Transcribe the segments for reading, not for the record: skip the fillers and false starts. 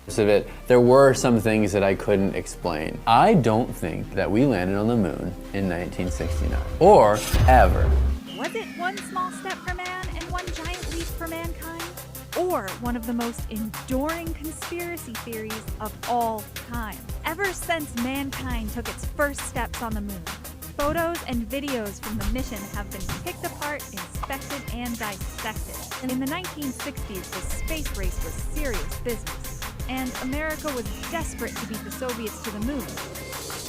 Of it, there were some things that I couldn't explain. I don't think that we landed on the moon in 1969, or ever. Was it one small step for man and one giant leap for mankind? Or one of the most enduring conspiracy theories of all time? Ever since mankind took its first steps on the moon, photos and videos from the mission have been picked apart, inspected, and dissected. In the 1960s, the space race was serious business, and America was desperate to beat the Soviets to the moon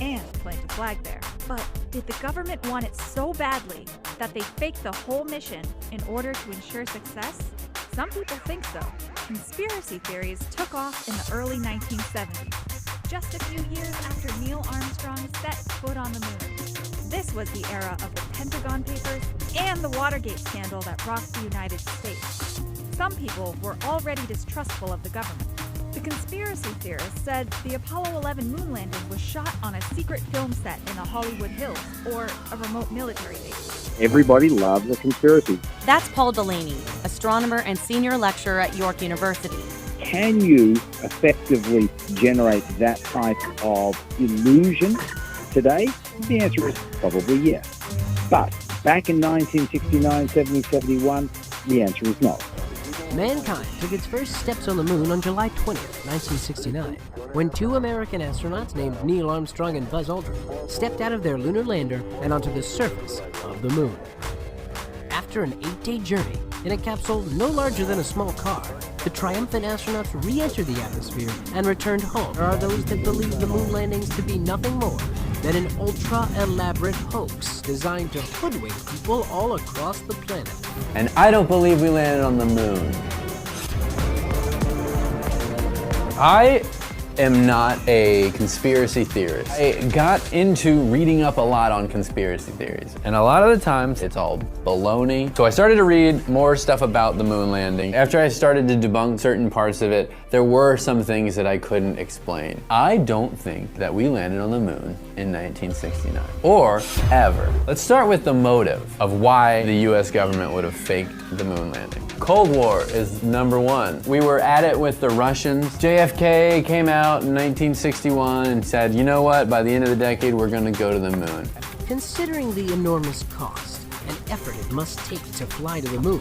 and plant a flag there. But did the government want it so badly that they faked the whole mission in order to ensure success? Some people think so. Conspiracy theories took off in the early 1970s, just a few years after Neil Armstrong set foot on the moon. This was the era of the Pentagon Papers and the Watergate scandal that rocked the United States. Some people were already distrustful of the government. The conspiracy theorists said the Apollo 11 moon landing was shot on a secret film set in the Hollywood Hills or a remote military base. Everybody loves a conspiracy. That's Paul Delaney, astronomer and senior lecturer at York University. Can you effectively generate that type of illusion today? The answer is probably yes. But back in 1969, 70, 71, the answer is no. Mankind took its first steps on the moon on July 20th, 1969, when two American astronauts named Neil Armstrong and Buzz Aldrin stepped out of their lunar lander and onto the surface of the moon. After an 8-day journey in a capsule no larger than a small car, the triumphant astronauts re-entered the atmosphere and returned home. There are those that believe the moon landings to be nothing more than an ultra-elaborate hoax designed to hoodwink people all across the planet. And I don't believe we landed on the moon. I am not a conspiracy theorist. I got into reading up a lot on conspiracy theories, and a lot of the times it's all baloney. So I started to read more stuff about the moon landing. After I started to debunk certain parts of it, there were some things that I couldn't explain. I don't think that we landed on the moon in 1969, or ever. Let's start with the motive of why the US government would have faked the moon landing. Cold War is number one. We were at it with the Russians. JFK came out in 1961 and said, you know what, by the end of the decade, we're gonna go to the moon. Considering the enormous cost and effort it must take to fly to the moon,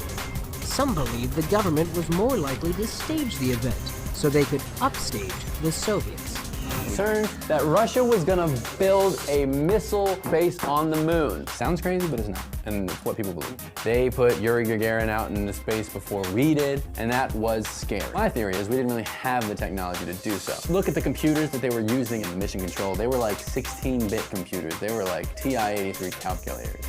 some believe the government was more likely to stage the event so they could upstage the Soviets. Concerned that Russia was gonna build a missile base on the moon. Sounds crazy, but it's not, and it's what people believe. They put Yuri Gagarin out into space before we did, and that was scary. My theory is we didn't really have the technology to do so. Look at the computers that they were using in mission control. They were like 16-bit computers. They were like TI-83 calculators.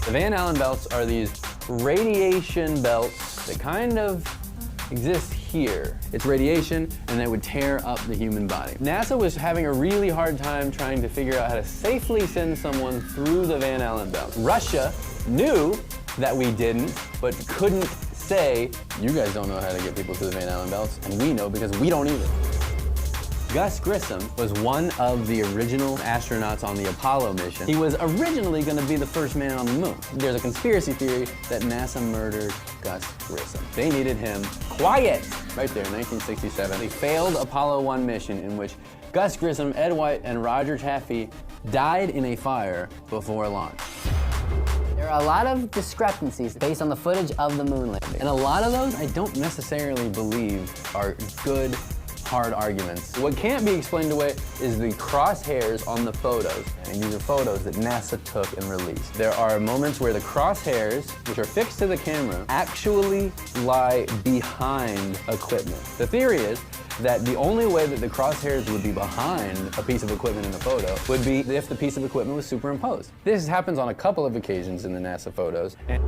The Van Allen belts are these radiation belts that kind of exist here. It's radiation, and it would tear up the human body. NASA was having a really hard time trying to figure out how to safely send someone through the Van Allen belt. Russia knew that we didn't, but couldn't say, you guys don't know how to get people through the Van Allen belts, and we know because we don't either. Gus Grissom was one of the original astronauts on the Apollo mission. He was originally going to be the first man on the moon. There's a conspiracy theory that NASA murdered Gus Grissom. They needed him quiet right there in 1967. They failed Apollo 1 mission in which Gus Grissom, Ed White, and Roger Chaffee died in a fire before launch. There are a lot of discrepancies based on the footage of the moon landing. And a lot of those I don't necessarily believe are good, hard arguments. What can't be explained away is the crosshairs on the photos. And these are photos that NASA took and released. There are moments where the crosshairs, which are fixed to the camera, actually lie behind equipment. The theory is that the only way that the crosshairs would be behind a piece of equipment in a photo would be if the piece of equipment was superimposed. This happens on a couple of occasions in the NASA photos. And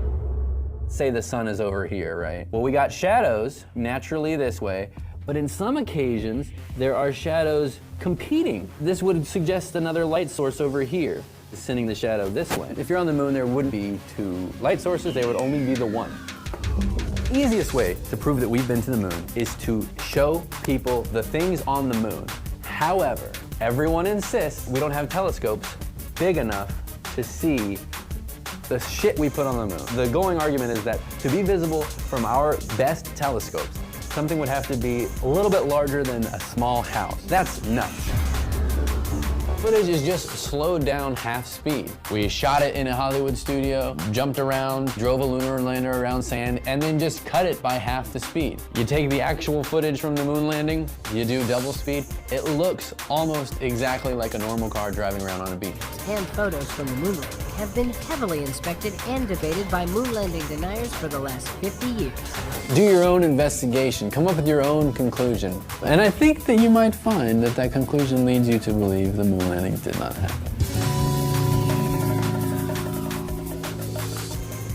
say the sun is over here, right? Well, we got shadows naturally this way, but in some occasions, there are shadows competing. This would suggest another light source over here, sending the shadow this way. If you're on the moon, there wouldn't be two light sources, there would only be the one. The easiest way to prove that we've been to the moon is to show people the things on the moon. However, everyone insists we don't have telescopes big enough to see the shit we put on the moon. The going argument is that to be visible from our best telescopes, something would have to be a little bit larger than a small house. That's nuts. Footage is just slowed down half speed. We shot it in a Hollywood studio, jumped around, drove a lunar lander around sand, and then just cut it by half the speed. You take the actual footage from the moon landing, you do double speed, it looks almost exactly like a normal car driving around on a beach. And photos from the moon landing have been heavily inspected and debated by moon landing deniers for the last 50 years. Do your own investigation, come up with your own conclusion. And I think that you might find that that conclusion leads you to believe the moon landing did not happen.